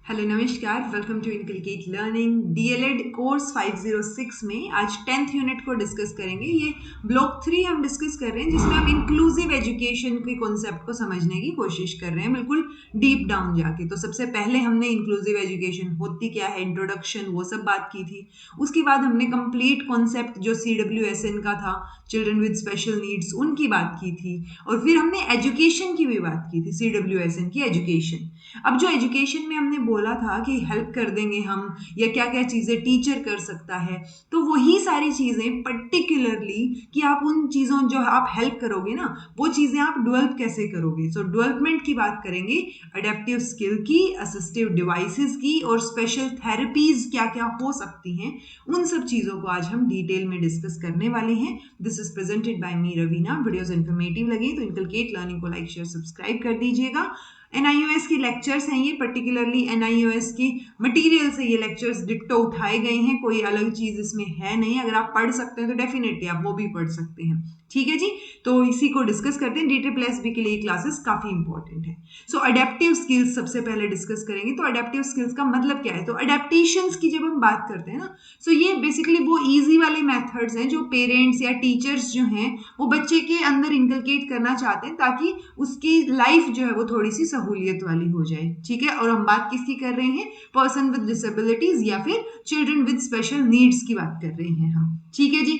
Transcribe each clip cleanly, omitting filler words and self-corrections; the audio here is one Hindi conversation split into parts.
हेलो नमस्कार, welcome to inculcate learning DElEd course 506 में आज 10th यूनिट को डिस्कस करेंगे। ये ब्लॉक 3 हम डिस्कस कर रहे हैं जिसमें हम इंक्लूसिव एजुकेशन के कॉन्सेप्ट को समझने की कोशिश कर रहे हैं, बिल्कुल डीप डाउन जाके। तो सबसे पहले हमने इंक्लूसिव एजुकेशन होती क्या है, इंट्रोडक्शन, वो सब बात की थी। उसके बाद हमने कंप्लीट कॉन्सेप्ट जो CWSN का था, चिल्ड्रन विद स्पेशल नीड्स, उनकी बात की थी। और फिर हमने एजुकेशन की भी बात की थी, CWSN की एजुकेशन। अब जो एजुकेशन में हमने बोला था कि हेल्प कर देंगे हम, या क्या क्या चीज़ें टीचर कर सकता है, तो वही सारी चीज़ें पर्टिकुलरली कि आप उन चीज़ों जो आप हेल्प करोगे ना, वो चीज़ें आप डेवलप कैसे करोगे। सो डेवलपमेंट की बात करेंगे, अडेप्टिव स्किल की, असिस्टिव डिवाइसेस की, और स्पेशल थेरेपीज क्या क्या हो सकती हैं, उन सब चीज़ों को आज हम डिटेल में डिस्कस करने वाले हैं। This is presented by me Raveena. Videos informative लगे तो इनकलकेट लर्निंग को लाइक शेयर सब्सक्राइब कर दीजिएगा। NIOS के लेक्चर्स हैं ये, पर्टिकुलरली NIOS की मटेरियल से ये लेक्चर्स डिट्टो उठाए गए हैं, कोई अलग चीज इसमें है नहीं। अगर आप पढ़ सकते हैं तो डेफिनेटली आप वो भी पढ़ सकते हैं। ठीक है जी, तो इसी को डिस्कस करते हैं। DSSB के लिए क्लासेस काफी इंपॉर्टेंट है। सो अडेप्टिव स्किल्स सबसे पहले डिस्कस करेंगे। तो अडेप्टिव स्किल्स का मतलब क्या है, तो अडेप्टेशंस की जब हम बात करते हैं ना, सो ये बेसिकली वो इजी वाले मेथड्स हैं जो पेरेंट्स या टीचर्स जो हैं वो बच्चे के अंदर इनकलकेट करना चाहते हैं ताकि उसकी लाइफ जो है वो थोड़ी सी सहूलियत वाली हो जाए। ठीक है, और हम बात किसकी कर रहे हैं, पर्सन विद डिसेबिलिटीज या फिर चिल्ड्रन विद स्पेशल नीड्स की बात कर रहे हैं हम। ठीक है जी,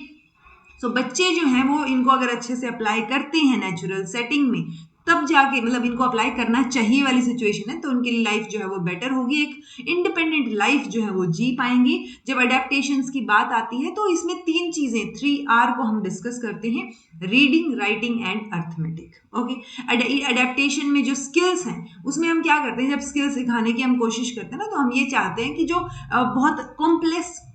तो बच्चे जो हैं वो इनको अगर अच्छे से अप्लाई करते हैं नेचुरल सेटिंग में, तब जाके मतलब इनको अप्लाई करना चाहिए वाली सिचुएशन है, तो उनके लिए लाइफ जो है वो बेटर होगी, एक इंडिपेंडेंट लाइफ जो है वो जी पाएंगे। जब अडेप्टेशंस की बात आती है तो इसमें 3 चीजें, 3R को हम डिस्कस करते हैं, reading, writing and arithmetic. Okay, adaptation में जो स्किल्स हैं उसमें हम क्या करते हैं, जब स्किल सिखाने की हम कोशिश करते हैं ना, तो हम ये चाहते हैं कि जो बहुत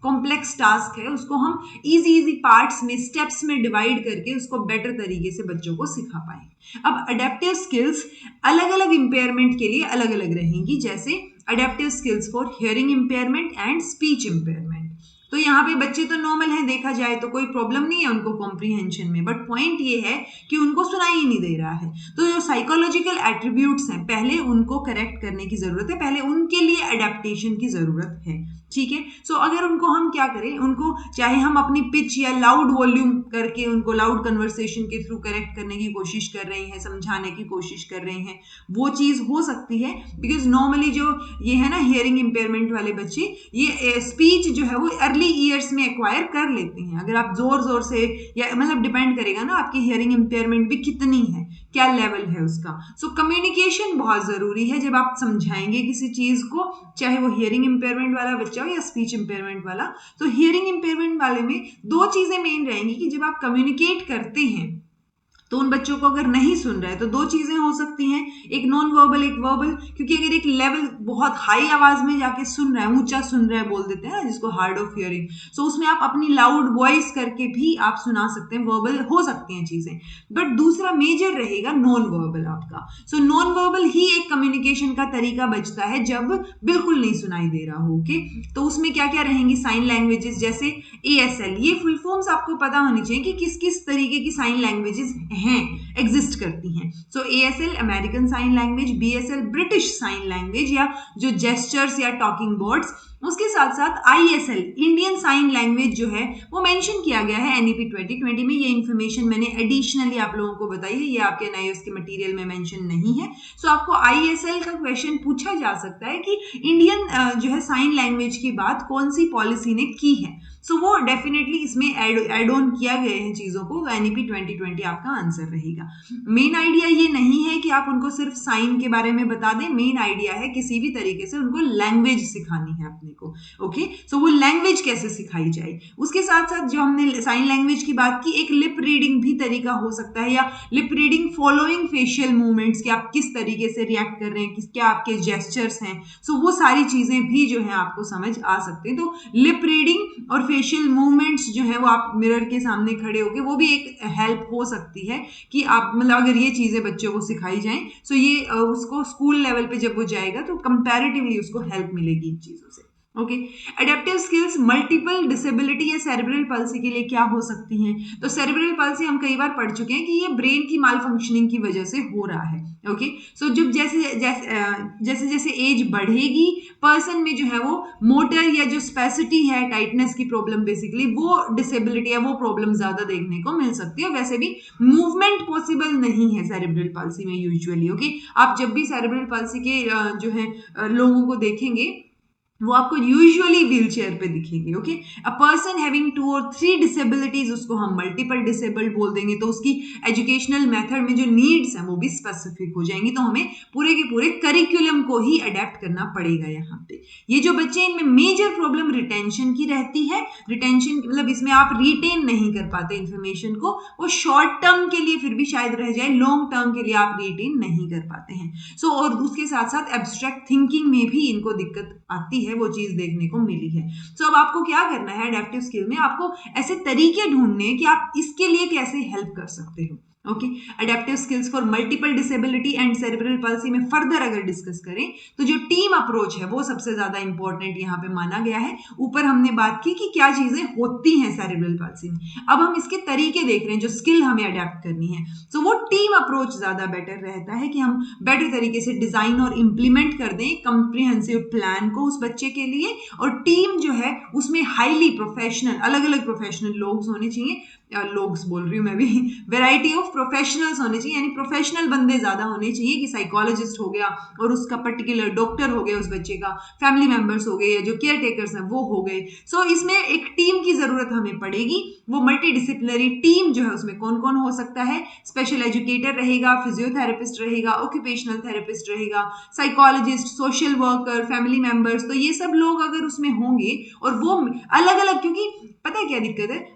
कॉम्प्लेक्स टास्क है उसको हम इजी पार्ट्स में, स्टेप्स में डिवाइड करके उसको बेटर तरीके से बच्चों को सिखा पाए। अब अडेप्टिव स्किल्स अलग अलग इंपेयरमेंट के लिए अलग अलग रहेंगी, जैसे adaptive skills for hearing impairment and speech impairment. तो यहाँ पे बच्चे तो नॉर्मल हैं, देखा जाए तो कोई प्रॉब्लम नहीं है उनको कॉम्प्रीहेंशन में, बट पॉइंट ये है कि उनको सुनाई ही नहीं दे रहा है। तो जो साइकोलॉजिकल एट्रीब्यूट्स हैं पहले उनको करेक्ट करने की जरूरत है, पहले उनके लिए अडेप्टेशन की जरूरत है। ठीक है, सो अगर उनको हम क्या करें, उनको चाहे हम अपनी पिच या लाउड वॉल्यूम करके उनको लाउड कन्वर्सेशन के थ्रू करेक्ट करने की कोशिश कर रहे हैं, समझाने की कोशिश कर रहे हैं, वो चीज हो सकती है। बिकॉज नॉर्मली जो ये है ना हियरिंग इंपेयरमेंट वाले बच्चे, ये स्पीच जो है वो अर्ली ईयर्स में एक्वायर कर लेते हैं। अगर आप जोर जोर से, या मतलब डिपेंड करेगा ना आपकी हियरिंग इंपेयरमेंट भी कितनी है, क्या लेवल है उसका। सो कम्युनिकेशन बहुत जरूरी है। जब आप समझाएंगे किसी चीज को, चाहे वो हियरिंग इंपेयरमेंट वाला बच्चा हो या स्पीच इंपेयरमेंट वाला, तो हियरिंग इंपेयरमेंट वाले में 2 चीजें मेन रहेंगी कि जब आप कम्युनिकेट करते हैं तो उन बच्चों को अगर नहीं सुन रहा है तो 2 चीजें हो सकती हैं, एक नॉन वर्बल, एक वर्बल। क्योंकि अगर एक लेवल बहुत हाई आवाज में जाके सुन रहा है, ऊंचा सुन रहा है बोल देते हैं ना, जिसको हार्ड ऑफ हियरिंग, सो उसमें आप अपनी लाउड वॉइस करके भी आप सुना सकते हैं, वर्बल हो सकती हैं चीजें। बट दूसरा मेजर रहेगा नॉन वर्बल आपका। सो नॉन वर्बल ही एक कम्युनिकेशन का तरीका बचता है जब बिल्कुल नहीं सुनाई दे रहा हो। ओके, तो उसमें क्या क्या रहेंगी, साइन लैंग्वेजेस, जैसे ASL, ये फुल फॉर्म्स आपको पता होनी चाहिए कि किस किस तरीके की साइन लैंग्वेजेस हैं, एग्जिस्ट करती हैं। So ASL American sign language, BSL British sign language या जो जेस्चर्स या टॉकिंग वर्ड्स, उसके साथ साथ ISL इंडियन साइन लैंग्वेज जो है वो मेंशन किया गया है NEP 2020 में। ये इन्फॉर्मेशन मैंने एडिशनली आप लोगों को बताई है, ये आपके NIOS के मटेरियल में मेंशन नहीं है। सो आपको ISL का क्वेश्चन पूछा जा सकता है कि इंडियन जो है साइन लैंग्वेज की बात कौन सी पॉलिसी ने की है। सो वो डेफिनेटली इसमें एड ऑन किया गए हैं चीजों को, NEP 2020 आपका आंसर रहेगा। मेन आइडिया ये नहीं है कि आप उनको सिर्फ साइन के बारे में बता दें, मेन आइडिया है किसी भी तरीके से उनको लैंग्वेज सिखानी है अपने को। ओके, सो वो लैंग्वेज कैसे सिखाई जाए, उसके साथ साथ जो हमने साइन लैंग्वेज की बात की, एक लिप रीडिंग भी तरीका हो सकता है, या lip reading following facial movements, कि आप किस तरीके से रिएक्ट कर रहे हैं, क्या आपके जेस्चर्स हैं। सो वो सारी चीजें भी जो है आपको समझ आ सकते हैं। तो लिप रीडिंग और फेशियल मूवमेंट्स जो है वो आप मिरर के सामने खड़े होके, वो भी एक हेल्प हो सकती है कि आप मतलब अगर ये चीजें बच्चों को सिखाई जाएं, सो ये उसको स्कूल लेवल पे जब वो जाएगा तो कंपैरेटिवली उसको हेल्प मिलेगी इन चीजों से। Okay. Adaptive skills multiple disability या सेरेब्रल पल्सी के लिए क्या हो सकती हैं? तो सेरेब्रल पल्सी हम कई बार पढ़ चुके हैं कि ये ब्रेन की माल फंक्शनिंग की वजह से हो रहा है। ओके, सो जब जैसे जैसे एज बढ़ेगी पर्सन में जो है वो मोटर या जो स्पेसिटी है, टाइटनेस की प्रॉब्लम, बेसिकली वो डिसेबिलिटी है, वो प्रॉब्लम ज्यादा देखने को मिल सकती है। वैसे भी मूवमेंट पॉसिबल नहीं है सेरेब्रल पल्सी में यूजुअली। ओके, आप जब भी सेरेब्रल पल्सी के जो है लोगों को देखेंगे वो आपको यूजुअली व्हील चेयर पे दिखेगी। ओके, अ पर्सन हैविंग 2 और 3 डिसेबिलिटीज उसको हम मल्टीपल डिसेबल्ड बोल देंगे। तो उसकी एजुकेशनल मेथड में जो नीड्स हैं वो भी स्पेसिफिक हो जाएंगी। तो हमें पूरे के पूरे करिकुलम को ही अडेप्ट करना पड़ेगा यहाँ पे। ये जो बच्चे, इनमें मेजर प्रॉब्लम रिटेंशन की रहती है। रिटेंशन मतलब इसमें आप रिटेन नहीं कर पाते इंफॉर्मेशन को, वो शॉर्ट टर्म के लिए फिर भी शायद रह जाए, लॉन्ग टर्म के लिए आप रिटेन नहीं कर पाते हैं। सो और उसके साथ साथ एब्स्ट्रैक्ट थिंकिंग में भी इनको दिक्कत आती है, वो चीज देखने को मिली है। सो अब आपको क्या करना है एडेप्टिव स्किल में, आपको ऐसे तरीके ढूंढने कि आप इसके लिए कैसे हेल्प कर सकते हो। Okay, adaptive skills for multiple disability and cerebral palsy में फर्दर अगर डिस्कस करें तो जो टीम अप्रोच है वो सबसे ज्यादा इंपॉर्टेंट यहाँ पे माना गया है। ऊपर हमने बात की कि क्या चीजें होती हैं सेरेब्रल पल्सी में, अब हम इसके तरीके देख रहे हैं जो स्किल हमें अडेप्ट करनी है। सो वो टीम अप्रोच ज्यादा बेटर रहता है कि हम बेटर तरीके से डिजाइन और इंप्लीमेंट कर दें कॉम्प्रिहेंसिव प्लान को उस बच्चे के लिए, और टीम जो है उसमें हाईली प्रोफेशनल, अलग अलग प्रोफेशनल लोग होने चाहिए, लोग्स बोल रही हूँ मैं भी, वेराइटी ऑफ प्रोफेशनल्स होने चाहिए, यानी प्रोफेशनल बंदे ज्यादा होने चाहिए कि साइकोलॉजिस्ट हो गया और उसका पर्टिकुलर डॉक्टर हो गया उस बच्चे का, फैमिली मेंबर्स हो गए या जो केयर टेकर्स हैं वो हो गए। सो इसमें एक टीम की जरूरत हमें पड़ेगी। वो मल्टी डिसिप्लिनरी टीम जो है उसमें कौन कौन हो सकता है, स्पेशल एजुकेटर रहेगा, फिजियोथेरेपिस्ट रहेगा, ऑक्यूपेशनल थेरेपिस्ट रहेगा, psychologist, social worker, family members, तो ये सब लोग अगर उसमें होंगे और वो अलग अलग, क्योंकि पता है क्या दिक्कत है,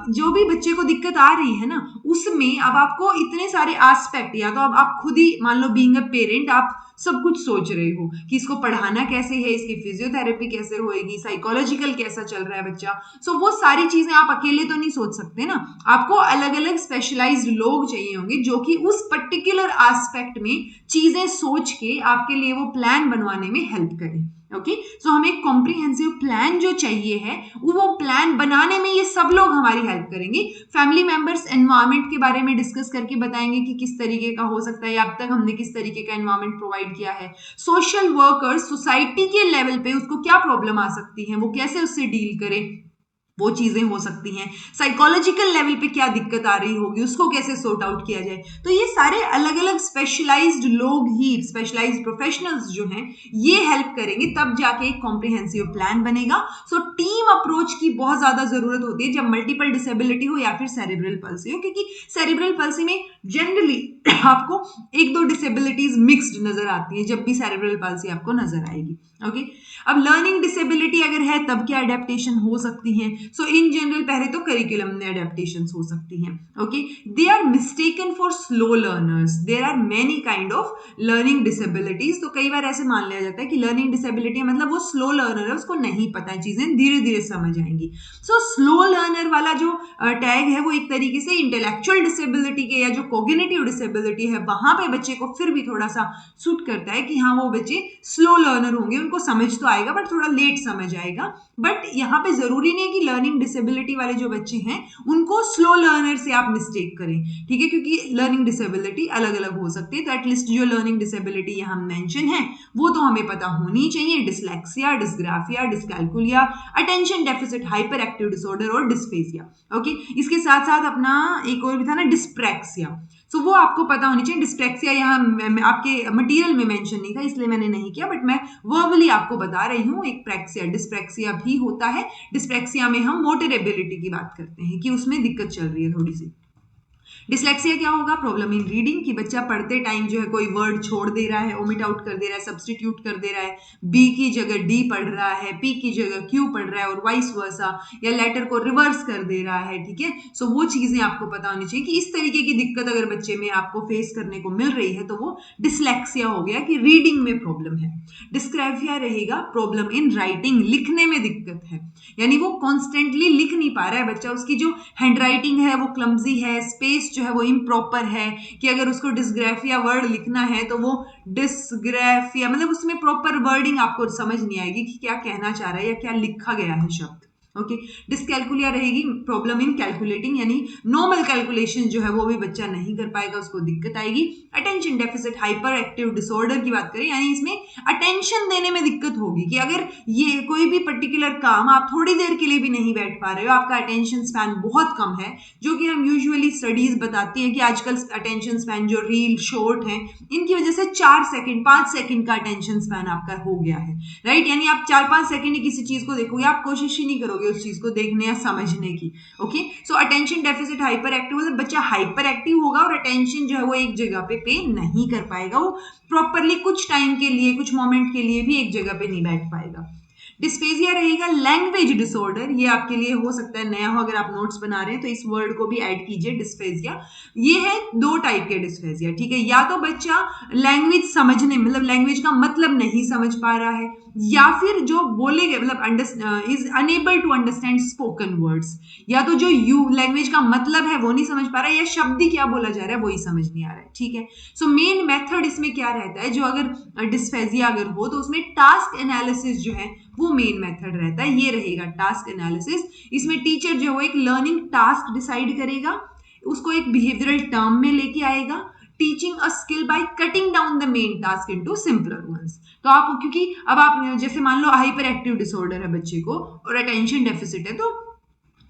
जो भी बच्चे को दिक्कत आ रही है ना उसमें अब आपको इतने सारे एस्पेक्ट, या तो अब आप खुद ही मान लो बीइंग अ पेरेंट आप सब कुछ सोच रहे हो कि इसको पढ़ाना कैसे है, इसकी फिजियोथेरेपी कैसे होएगी, साइकोलॉजिकल कैसा चल रहा है बच्चा। सो वो सारी चीजें आप अकेले तो नहीं सोच सकते ना, आपको अलग अलग स्पेशलाइज्ड लोग चाहिए होंगे जो कि उस पर्टिकुलर एस्पेक्ट में चीजें सोच के आपके लिए वो प्लान बनवाने में हेल्प करें। ओके, सो हमें एक कॉम्प्रिहेंसिव प्लान जो चाहिए है वो प्लान बनाने में ये सब लोग हमारी हेल्प करेंगे। फैमिली मेंबर्स एनवायरनमेंट के बारे में डिस्कस करके बताएंगे कि किस तरीके का हो सकता है, अब तक हमने किस तरीके का एनवायरनमेंट प्रोवाइड किया है। सोशल वर्कर्स सोसाइटी के लेवल पे उसको क्या प्रॉब्लम आ सकती है, वो कैसे उससे डील करें, वो चीजें हो सकती हैं। साइकोलॉजिकल लेवल पे क्या दिक्कत आ रही होगी उसको कैसे सॉर्ट आउट किया जाए। तो ये सारे अलग अलग स्पेशलाइज्ड लोग ही, स्पेशलाइज्ड प्रोफेशनल्स जो हैं ये हेल्प करेंगे, तब जाके एक कॉम्प्रिहेंसिव प्लान बनेगा। सो टीम अप्रोच की बहुत ज्यादा जरूरत होती है जब मल्टीपल डिसेबिलिटी हो या फिर सेरेब्रल पल्सी हो, क्योंकि सेरेब्रल पल्सी में जनरली आपको एक दो डिसेबिलिटीज मिक्स्ड नजर आती है जब भी सेरेब्रल पल्सी आपको नजर आएगी। ओके, अब लर्निंग डिसेबिलिटी अगर है तब क्या अडेप्टेशन हो सकती हैं। सो इन जनरल पहले तो करिकुलम में अडेप्टेशन हो सकती हैं। Okay, they are mistaken for slow learners, there are many kind of learning disabilities. तो कई बार ऐसे मान लिया जाता है कि लर्निंग डिसेबिलिटी मतलब वो स्लो लर्नर है, उसको नहीं पता है, चीजें धीरे धीरे समझ आएंगी। सो स्लो लर्नर वाला जो टैग है वो एक तरीके से इंटेलेक्चुअल डिसेबिलिटी के या जो कोग्निटिव डिसेबिलिटी है वहां पे बच्चे को फिर भी थोड़ा सा सूट करता है कि हाँ वो बच्चे स्लो लर्नर होंगे, उनको समझ तो आएगा बट थोड़ा लेट समझ आएगा। बट यहाँ पे जरूरी नहीं है कि लर्निंग डिसेबिलिटी वाले जो बच्चे हैं उनको स्लो लर्नर से आप मिस्टेक करें, ठीक है, क्योंकि लर्निंग डिसेबिलिटी अलग अलग हो सकती है। तो एटलीस्ट जो लर्निंग डिसेबिलिटी यहाँ मेंशन है वो तो हमें पता होनी चाहिए, dyslexia, dysgraphia, dyscalculia, attention deficit hyper active disorder और डिस्फेसिया। ओके, इसके साथ साथ अपना एक और भी था ना, डिस्प्रैक्सिया। सो वो आपको पता होनी चाहिए। डिस्प्रैक्सिया यहाँ आपके मटेरियल में मेंशन नहीं था इसलिए मैंने नहीं किया, बट मैं वर्बली आपको बता रही हूँ। एक प्रैक्सिया, डिस्प्रैक्सिया भी होता है। डिस्प्रैक्सिया में हम मोटर एबिलिटी की बात करते हैं कि उसमें दिक्कत चल रही है थोड़ी सी। डिसलेक्सिया क्या होगा, प्रॉब्लम इन रीडिंग, कि बच्चा पढ़ते टाइम जो है कोई वर्ड छोड़ दे रहा है, ओमिट आउट कर दे रहा है, सब्स्टिट्यूट कर दे रहा है, बी की जगह डी पढ़ रहा है, पी की जगह क्यू पढ़ रहा है और वाइस वर्सा, या लेटर को रिवर्स कर दे रहा है, ठीक है। सो वो चीजें आपको पता होनी चाहिए कि इस तरीके की दिक्कत अगर बच्चे में आपको फेस करने को मिल रही है तो वो डिसलेक्सिया हो गया कि रीडिंग में प्रॉब्लम है। डिस्ग्राफिया रहेगा प्रॉब्लम इन राइटिंग, लिखने में दिक्कत है, यानी वो कॉन्स्टेंटली लिख नहीं पा रहा है बच्चा, उसकी जो हैंड राइटिंग है वो क्लमजी है, स्पेस स्पेस जो है वो इम्प्रॉपर है, कि अगर उसको डिस्ग्राफिया वर्ड लिखना है तो वो डिस्ग्राफिया, मतलब उसमें प्रॉपर वर्डिंग आपको समझ नहीं आएगी कि क्या कहना चाह रहा है या क्या लिखा गया है शब्द। ओके, डिसकैलकुलिया रहेगी, प्रॉब्लम इन कैलकुलेटिंग, यानी नॉर्मल कैलकुलेशन जो है वो भी बच्चा नहीं कर पाएगा, उसको दिक्कत आएगी। Attention deficit hyper active disorder की बात करें, यानी इसमें अटेंशन देने में दिक्कत होगी कि अगर ये कोई भी पर्टिकुलर काम आप थोड़ी देर के लिए भी नहीं बैठ पा रहे हो, आपका अटेंशन स्पैन बहुत कम है, जो कि हम यूजुअली स्टडीज बताती हैं कि आजकल अटेंशन स्पैन जो रील शॉर्ट है इनकी वजह से 4 सेकंड 5 सेकंड का अटेंशन स्पैन आपका हो गया है, राइट। यानी आप 4-5 सेकंड किसी चीज को देखोगे, आप कोशिश ही नहीं करोगे उस चीज को देखने या समझने की। ओके, सो अटेंशन डेफिसिट हाइपर एक्टिव, मतलब बच्चा हाइपर एक्टिव होगा और अटेंशन जो है वो एक जगह पे नहीं कर पाएगा, वो प्रॉपरली कुछ टाइम के लिए, कुछ मोमेंट के लिए भी एक जगह पे नहीं बैठ पाएगा। डिस्फेजिया रहेगा लैंग्वेज डिसऑर्डर, ये आपके लिए हो सकता है नया हो, अगर आप नोट्स बना रहे हैं तो इस वर्ड को भी ऐड कीजिए, डिस्फेजिया। ये है 2 टाइप के डिस्फेजिया, ठीक है, या तो बच्चा लैंग्वेज समझने, मतलब लैंग्वेज का मतलब नहीं समझ पा रहा है, या फिर जो बोले गए मतलब is unable to understand spoken words, या तो जो यू लैंग्वेज का मतलब है वो नहीं समझ पा रहा है, या शब्द ही क्या बोला जा रहा है वही समझ नहीं आ रहा है, ठीक है। सो मेन मेथड इसमें क्या रहता है, जो अगर डिस्फेजिया अगर हो तो उसमें टास्क एनालिसिस जो है वो मेन मेथड रहता है, ये रहेगा टास्क एनालिसिस। इसमें टीचर जो है एक लर्निंग टास्क डिसाइड करेगा, उसको एक बिहेवियरल टर्म में लेके आएगा, teaching a skill by cutting down the main task into simpler ones. तो आप, क्योंकि अब आप जैसे मान लो हाइपर एक्टिव डिसऑर्डर है बच्चे को और अटेंशन डेफिसिट है, तो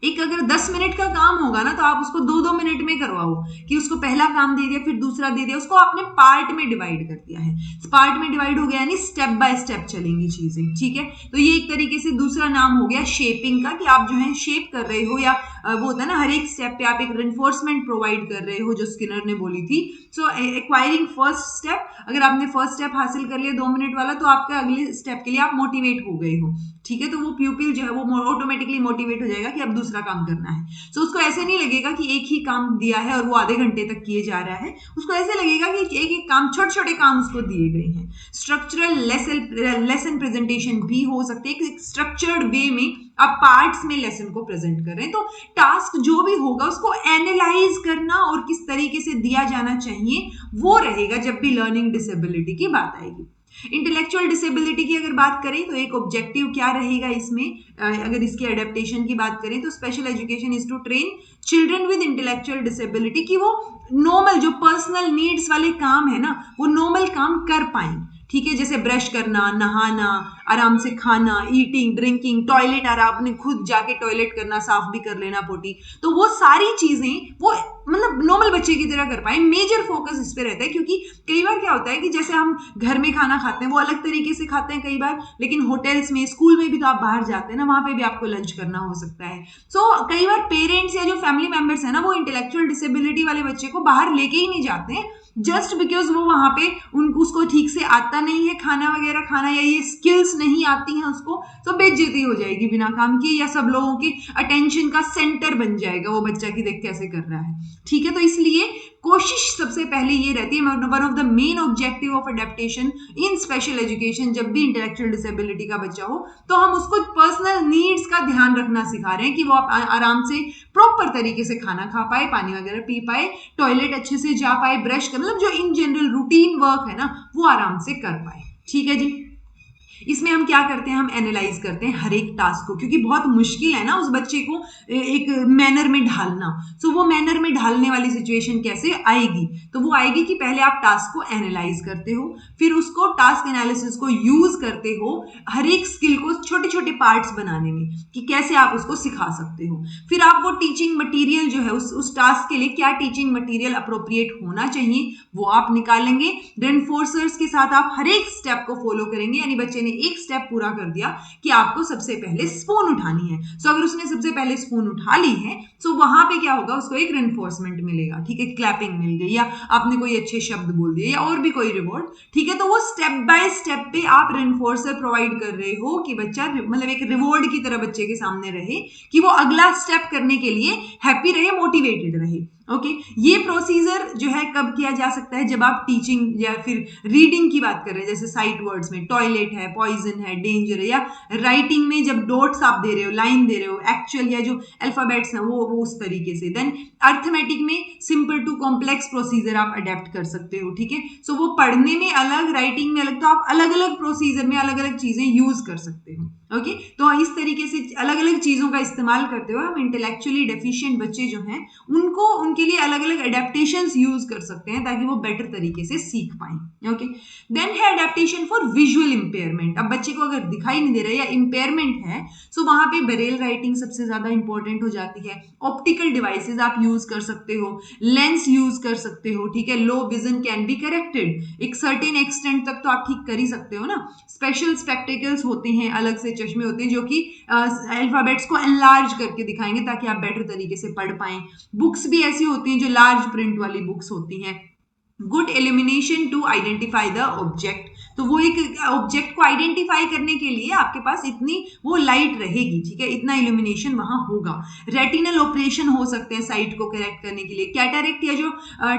एक अगर 10 मिनट का काम होगा ना तो आप उसको 2-2 मिनट में करवाओ, कि उसको पहला काम दे दिया फिर दूसरा दे दिया, उसको आपने पार्ट में डिवाइड कर दिया है, पार्ट में डिवाइड हो गया यानी स्टेप बाय स्टेप चलेंगी चीजें, ठीक है। तो ये एक तरीके से दूसरा नाम हो गया शेपिंग का, कि आप जो है शेप कर रहे हो, या वो होता है ना हर एक स्टेप पे आप एक रेनफोर्समेंट प्रोवाइड कर रहे हो, जो स्किनर ने बोली थी। सो एक्वायरिंग फर्स्ट स्टेप, अगर आपने फर्स्ट स्टेप हासिल कर लिया 2 मिनट वाला, तो आपका अगले स्टेप के लिए आप मोटिवेट हो गए हो, ठीक है। तो वो प्यूपिल जो है वो ऑटोमेटिकली मोटिवेट हो जाएगा कि अब दूसरा काम करना है। सो उसको ऐसे नहीं लगेगा कि एक ही काम दिया है और वो आधे घंटे तक किए जा रहा है, उसको ऐसे लगेगा कि एक एक काम, छोटे छोटे काम उसको दिए गए हैं। स्ट्रक्चरल लेसन प्रेजेंटेशन भी हो सकते हैं, एक स्ट्रक्चर्ड वे में आप पार्ट्स में लेसन को प्रेजेंट कर रहे हैं। तो टास्क जो भी होगा उसको एनालाइज करना और किस तरीके से दिया जाना चाहिए वो रहेगा जब भी लर्निंग डिसेबिलिटी की बात आएगी। इंटेलेक्चुअल डिसेबिलिटी की अगर बात करें तो एक ऑब्जेक्टिव क्या रहेगा इसमें, अगर इसकी एडेप्टेशन की बात करें तो special education is to train children with intellectual disability, कि वो नॉर्मल जो पर्सनल नीड्स वाले काम है ना वो नॉर्मल काम कर पाए, ठीक है, जैसे ब्रश करना, नहाना, आराम से खाना, ईटिंग, ड्रिंकिंग, टॉयलेट, और आपने खुद जाके टॉयलेट करना, साफ भी कर लेना पोटी, तो वो सारी चीजें वो मतलब नॉर्मल बच्चे की तरह कर पाए। मेजर फोकस इस पे रहता है, क्योंकि कई बार क्या होता है कि जैसे हम घर में खाना खाते हैं वो अलग तरीके से खाते हैं कई बार, लेकिन होटल्स में, स्कूल में भी तो आप बाहर जाते हैं ना, वहां पे भी आपको लंच करना हो सकता है। सो कई बार पेरेंट्स या जो फैमिली मेंबर्स है ना वो इंटेलेक्चुअल डिसेबिलिटी वाले बच्चे को बाहर लेके ही नहीं जाते हैं, जस्ट बिकॉज वो वहां पे उसको ठीक से आता नहीं है खाना वगैरह खाना, या ये स्किल्स नहीं आती हैं उसको, तो बेइज्जती हो जाएगी बिना काम की, या सब लोगों की अटेंशन का सेंटर बन जाएगा वो बच्चा की देख कैसे कर रहा है, ठीक है। तो इसलिए कोशिश सबसे पहले ये रहती है, one of the main objective of adaptation in special education, जब भी इंटेलेक्चुअल डिसेबिलिटी का बच्चा हो तो हम उसको पर्सनल नीड्स का ध्यान रखना सिखा रहे हैं, कि वो आराम से प्रॉपर तरीके से खाना खा पाए, पानी वगैरह पी पाए, टॉयलेट अच्छे से जा पाए, ब्रश कर, मतलब जो इन जनरल रूटीन वर्क है ना वो आराम से कर पाए, ठीक है जी। इसमें हम क्या करते हैं, हम एनालाइज करते हैं हर एक टास्क को, क्योंकि बहुत मुश्किल है ना उस बच्चे को एक मैनर में ढालना। सो वो मैनर में ढालने वाली सिचुएशन कैसे आएगी, तो वो आएगी कि पहले आप टास्क को एनालाइज करते हो, फिर उसको टास्क एनालिसिस को यूज करते हो हर एक स्किल को छोटे छोटे पार्ट्स बनाने में, कि कैसे आप उसको सिखा सकते हो। फिर आप वो टीचिंग मटीरियल जो है उस टास्क के लिए क्या टीचिंग मटीरियल अप्रोप्रिएट होना चाहिए वो आप निकालेंगे। रेनफोर्सर्स के साथ आप हर एक स्टेप को फॉलो करेंगे, यानी बच्चे ने एक स्टेप पूरा कर दिया कि आपको सबसे पहले स्पून उठानी है, सो अगर उसने सबसे पहले स्पून उठा ली है सो वहां पे क्या होगा, उसको एक रेनफोर्समेंट मिलेगा, ठीक है, क्लैपिंग मिल गई, या आपने कोई अच्छे शब्द बोल दिए, या और भी कोई रिवॉर्ड, ठीक है। तो वो स्टेप बाय स्टेप पे आप रेनफोर्सर प्रोवाइड कर रहे हो कि बच्चा मतलब एक रिवॉर्ड की तरह बच्चे के सामने रहे, कि वो अगला स्टेप करने के लिए हैप्पी रहे, मोटिवेटेड रहे। ओके ये प्रोसीजर जो है कब किया जा सकता है, जब आप टीचिंग या फिर रीडिंग की बात कर रहे हैं, जैसे साइट वर्ड्स में टॉयलेट है, पॉइजन है, डेंजर है, या राइटिंग में जब डॉट्स आप दे रहे हो, लाइन दे रहे हो, एक्चुअल या जो अल्फाबेट्स हैं वो उस तरीके से। देन अर्थमेटिक में सिंपल टू कॉम्प्लेक्स प्रोसीजर आप अडेप्ट कर सकते हो, ठीक है। सो वो पढ़ने में अलग, राइटिंग में अलग, तो आप अलग अलग प्रोसीजर में अलग अलग चीजें यूज कर सकते हो। ओके तो इस तरीके से अलग अलग चीजों का इस्तेमाल करते हुए हम इंटेलेक्चुअली डेफिशिएंट बच्चे जो हैं उनको उनके लिए अलग अलग एडेप्टेशंस यूज कर सकते हैं ताकि वो बेटर तरीके से सीख पाएं। ओके देन है एडेप्टेशन फॉर विजुअल इंपेयरमेंट। अब बच्चे को अगर दिखाई नहीं दे रहा है या इंपेयरमेंट है, सो वहां पे ब्रेल राइटिंग सबसे ज्यादा इंपॉर्टेंट हो जाती है। ऑप्टिकल डिवाइसेस आप यूज कर सकते हो, लेंस यूज कर सकते हो, ठीक है। Low vision can be corrected, एक सर्टेन एक्सटेंट तक तो आप ठीक कर ही सकते हो ना। स्पेशल स्पेक्टिकल्स होते हैं, अलग से चश्मे होते हैं जो कि अल्फाबेट्स को एनलार्ज करके दिखाएंगे ताकि आप बेटर तरीके से पढ़ पाएं। बुक्स भी ऐसी होती हैं जो लार्ज प्रिंट वाली बुक्स होती हैं। Good elimination to identify the object, तो वो एक ऑब्जेक्ट को आइडेंटिफाई करने के लिए आपके पास इतनी वो लाइट रहेगी, ठीक है, इतना इल्यूमिनेशन वहां होगा। रेटिनल ऑपरेशन हो सकते हैं साइट को करेक्ट करने के लिए। कैटरेक्ट या जो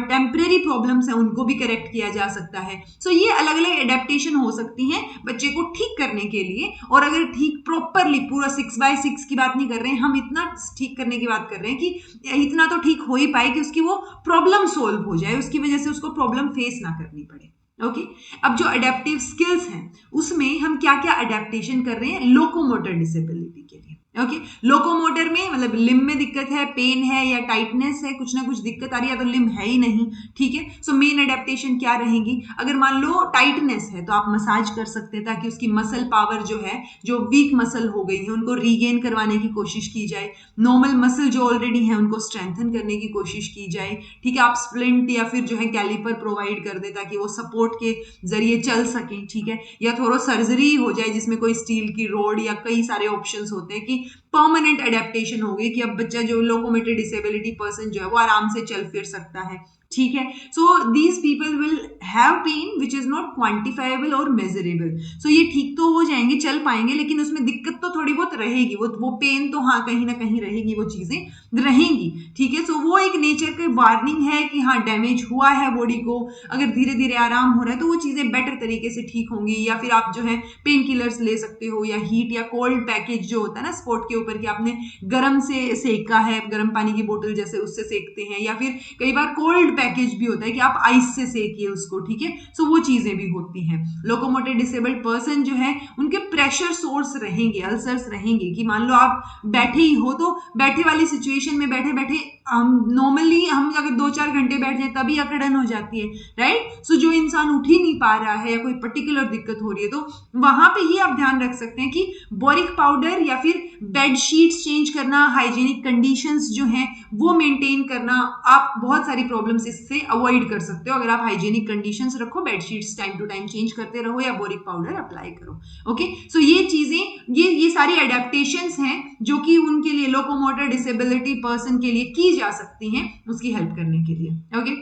टेम्परेरी प्रॉब्लम्स हैं उनको भी करेक्ट किया जा सकता है। सो ये अलग अलग एडेप्टेशन हो सकती हैं बच्चे को ठीक करने के लिए। और अगर ठीक प्रॉपरली पूरा 6x6 की बात नहीं कर रहे हैं हम, इतना ठीक करने की बात कर रहे हैं कि इतना तो ठीक हो ही पाए कि उसकी वो प्रॉब्लम सोल्व हो जाए, उसकी वजह से उसको प्रॉब्लम फेस ना करनी पड़े। ओके अब जो अडेप्टिव स्किल्स हैं उसमें हम क्या क्या अडेप्टेशन कर रहे हैं लोकोमोटर डिसेबिलिटी के लिए। ओके लोकोमोटर में मतलब लिम्ब में दिक्कत है, पेन है या टाइटनेस है, कुछ ना कुछ दिक्कत आ रही है, या तो लिम्ब है ही नहीं, ठीक है। सो मेन अडेप्टेशन क्या रहेगी, अगर मान लो टाइटनेस है तो आप मसाज कर सकते हैं ताकि उसकी मसल पावर जो है, जो वीक मसल हो गई है उनको रीगेन करवाने की कोशिश की जाए। नॉर्मल मसल जो ऑलरेडी है उनको स्ट्रेंथन करने की कोशिश की जाए, ठीक है। आप स्प्लिंट या फिर जो है कैलिपर प्रोवाइड कर दे ताकि वो सपोर्ट के जरिए चल सकें, ठीक है। या थोड़ा सर्जरी हो जाए जिसमें कोई स्टील की रोड या कई सारे ऑप्शंस होते हैं कि परमानेंट अडेप्टेशन हो गई कि अब बच्चा जो लोकोमोटर डिसेबिलिटी पर्सन जो है वो आराम से चल फिर सकता है, ठीक है। So these people will have pain which is not quantifiable और मेजरेबल। सो ये ठीक तो हो जाएंगे, चल पाएंगे, लेकिन उसमें दिक्कत तो थोड़ी बहुत रहेगी, वो पेन तो हाँ कहीं ना कहीं रहेगी, वो चीजें रहेंगी, ठीक है। सो वो एक नेचर की वार्निंग है कि हाँ डैमेज हुआ है बॉडी को, अगर धीरे धीरे आराम हो रहा है तो वो चीजें बेटर तरीके से ठीक होंगी। या फिर आप जो है पेन किलर्स ले सकते हो, या हीट या कोल्ड पैकेज जो होता है ना स्पॉट के ऊपर कि आपने गर्म से सेका है, गर्म पानी की बोतल जैसे उससे सेकते हैं, या फिर कई बार कोल्ड पैकेज भी होता है कि आप आइस से सेकिए उसको, ठीक है। सो वो चीजें भी होती हैं। लोकोमोटर डिसेबल्ड पर्सन जो है उनके प्रेशर सोर्स रहेंगे, अल्सर्स रहेंगे कि मान लो आप बैठे ही हो तो बैठे वाली सिचुएशन में बैठे बैठे नॉर्मली हम अगर 2-4 घंटे बैठ जाए तभी अकड़न हो जाती है, राइट। सो जो इंसान उठ ही नहीं पा रहा है या कोई पर्टिकुलर दिक्कत हो रही है तो वहां पे ये आप ध्यान रख सकते हैं कि बोरिक पाउडर या फिर बेड शीट्स चेंज करना, हाइजीनिक कंडीशंस जो हैं वो मेंटेन करना, आप बहुत सारी प्रॉब्लम्स इससे अवॉइड कर सकते हो अगर आप हाइजीनिक कंडीशंस रखो, bed sheets time to time change करते रहो या बोरिक पाउडर अप्लाई करो। ओके सो ये चीजें ये सारी एडेप्टेशंस हैं जो कि उनके लिए लोकोमोटर डिसेबिलिटी पर्सन के लिए की जा सकती हैं उसकी हेल्प करने के लिए। ओके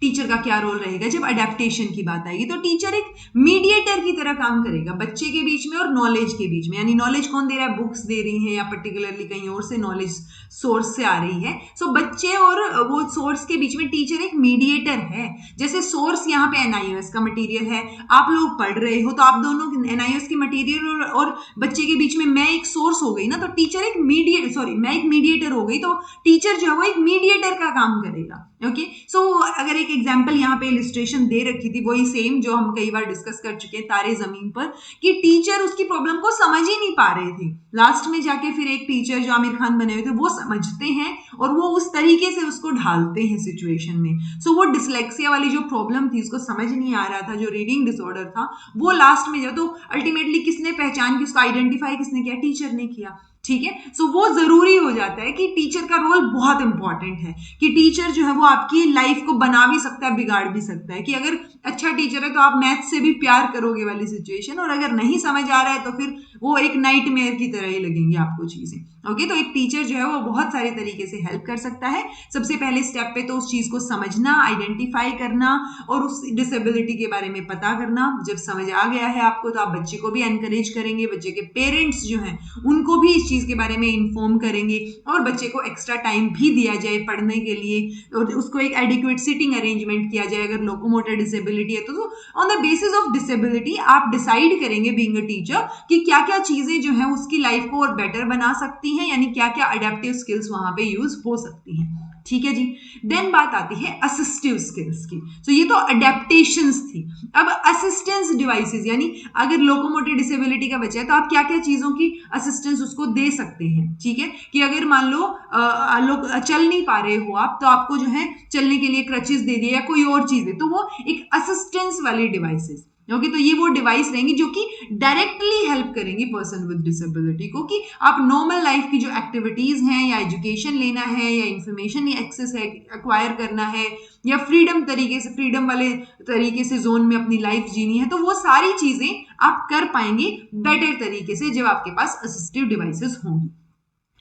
टीचर का क्या रोल रहेगा जब अडेप्टेशन की बात आएगी, तो टीचर एक मीडिएटर की तरह काम करेगा बच्चे के बीच में और नॉलेज के बीच में। यानी नॉलेज कौन दे रहा है, बुक्स दे रही हैं या पर्टिकुलरली कहीं और से नॉलेज सोर्स से आ रही है। सो बच्चे और वो सोर्स के बीच में टीचर एक मीडिएटर है। जैसे सोर्स यहाँ पे एनआईओएस का मटेरियल है, आप लोग पढ़ रहे हो तो आप दोनों एनआईओएस के मटेरियल और बच्चे के बीच में मैं एक सोर्स हो गई ना, तो टीचर एक मैं एक मीडिएटर हो गई, तो टीचर जो है वो एक मीडिएटर का काम करेगा। ओके सो अगर एक एग्जांपल यहाँ पे इलिस्ट्रेशन दे रखी थी वही सेम जो हम कई बार डिस्कस कर चुके हैं तारे जमीन पर, कि टीचर उसकी प्रॉब्लम को समझ ही नहीं पा रहे थे, लास्ट में जाके फिर एक टीचर जो आमिर खान बने हुए थे वो समझते हैं और वो उस तरीके से उसको ढालते हैं सिचुएशन में। सो वो डिसलेक्सिया वाली जो प्रॉब्लम थी उसको समझ नहीं आ रहा था, जो रीडिंग डिसऑर्डर था वो लास्ट में जो तो अल्टीमेटली किसने पहचान की, उसको आइडेंटिफाई किसने किया, टीचर ने किया, ठीक है। सो वो जरूरी हो जाता है कि टीचर का रोल बहुत इंपॉर्टेंट है, कि टीचर जो है वो आपकी लाइफ को बना भी सकता है बिगाड़ भी सकता है, कि अगर अच्छा टीचर है तो आप मैथ से भी प्यार करोगे वाली सिचुएशन, और अगर नहीं समझ आ रहा है तो फिर वो एक नाइटमेयर की तरह ही लगेंगी आपको चीजें। ओके, तो एक टीचर जो है वो बहुत सारे तरीके से हेल्प कर सकता है। सबसे पहले स्टेप पे तो उस चीज को समझना, आइडेंटिफाई करना और उस डिसेबिलिटी के बारे में पता करना। जब समझ आ गया है आपको तो आप बच्चे को भी एनकरेज करेंगे, बच्चे के पेरेंट्स जो हैं उनको भी इस चीज के बारे में इन्फॉर्म करेंगे और बच्चे को एक्स्ट्रा टाइम भी दिया जाए पढ़ने के लिए और उसको एक एडिक्वेट सिटिंग अरेंजमेंट किया जाए। अगर लोकोमोटर डिसेबिलिटी है तो on the basis of disability आप डिसाइड करेंगे बीइंग अ टीचर कि क्या क्या चीजें जो है उसकी लाइफ को और बेटर बना सकती हैं, यानी क्या क्या अडेप्टिव स्किल्स वहां पे यूज हो सकती हैं। ठीक है जी। देन बात आती है असिस्टिव स्किल्स की। तो ये तो अडेप्टेशंस थी। अब असिस्टेंस डिवाइसेस, यानी अगर लोकोमोटिव डिसेबिलिटी का बच्चा है तो आप क्या क्या चीजों की असिस्टेंस उसको दे सकते हैं। ठीक है, कि अगर मान लो लोग चल नहीं पा रहे हो आप, तो आपको जो है चलने के लिए क्रचेस दे दिए या कोई और चीज है, तो वो एक असिस्टेंस वाली डिवाइसेस। ओके, तो ये वो डिवाइस रहेंगी जो कि डायरेक्टली हेल्प करेंगी पर्सन विद डिसेबिलिटी को, कि आप नॉर्मल लाइफ की जो एक्टिविटीज हैं या एजुकेशन लेना है या इंफॉर्मेशन एक्सेस है एक्वायर करना है या फ्रीडम वाले तरीके से जोन में अपनी लाइफ जीनी है, तो वो सारी चीजें आप कर पाएंगे बेटर तरीके से जब आपके पास असिस्टिव डिवाइसेस होंगी।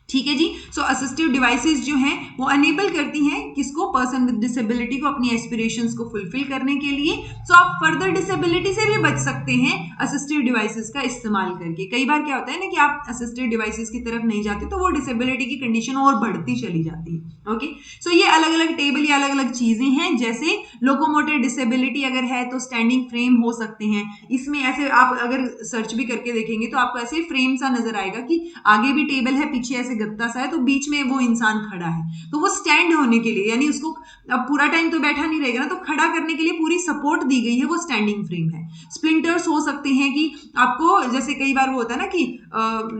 ठीक है जी। सो असिस्टिव डिवाइसेस जो हैं वो अनेबल करती हैं किसको, पर्सन विद डिसेबिलिटी को अपनी एस्पिरेशंस को फुलफिल करने के लिए। सो आप फर्दर डिसेबिलिटी से भी बच सकते हैं असिस्टिव डिवाइसेस का इस्तेमाल करके। कई बार क्या होता है ना कि आप असिस्टिव डिवाइसेस की तरफ नहीं जाते तो वो डिसेबिलिटी की कंडीशन और बढ़ती चली जाती है। ओके, सो ये अलग अलग टेबल या अलग अलग चीजें हैं। जैसे लोकोमोटर डिसेबिलिटी अगर है तो स्टैंडिंग फ्रेम हो सकते हैं। इसमें ऐसे आप अगर सर्च भी करके देखेंगे तो आपको ऐसे फ्रेम सा नजर आएगा कि आगे भी टेबल है, पीछे ऐसे गत्ता सा है, तो बीच में वो इंसान खड़ा है। तो वो स्टैंड होने के लिए, यानी उसको अब पूरा टाइम तो बैठा नहीं रहेगा ना, तो खड़ा करने के लिए पूरी सपोर्ट दी गई है, वो स्टैंडिंग फ्रेम है। स्प्लिंटर्स हो सकते हैं कि आपको, जैसे कई बार वो होता है ना कि